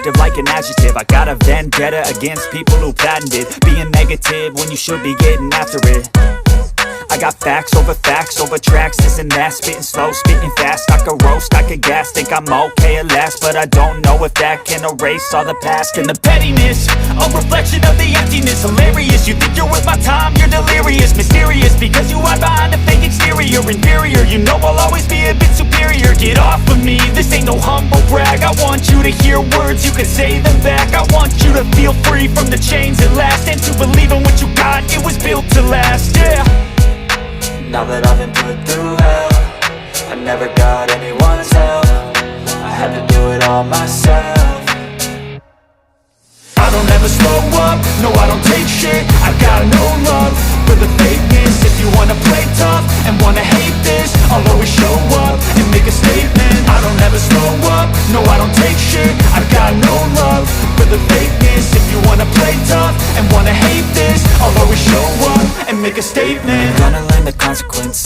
descriptive like an adjective. I got a vendetta against people who patented being negative when you should be getting after it. I got facts over tracks, this and that. Spitting slow, spitting fast, I could roast, I could gas. Think I'm okay at last, but I don't know if that can erase all the past. And the pettiness, a reflection of the emptiness. Hilarious, you think you're worth my time, you're delirious. Mysterious, because you hide behind a fake exterior. Inferior, you know I'll always be a bit superior. Get off of me, this ain't no humble brag. I want you to hear words, you can say them back. I want you to feel free from the chains at last, and to believe in what you got, it was built to last, yeah. Now that I've been put through hell, I never got anyone's help. I had to do it all myself. I don't ever slow up, no I don't take shit. I got no love for the fakeness. If you wanna play tough and wanna hate this, I'll always show up and make a statement. I don't ever slow up, no I don't take shit. I got no love for the fakeness. If you wanna play tough and wanna hate this, I'll always show up and make a statement. You're gonna learn the consequence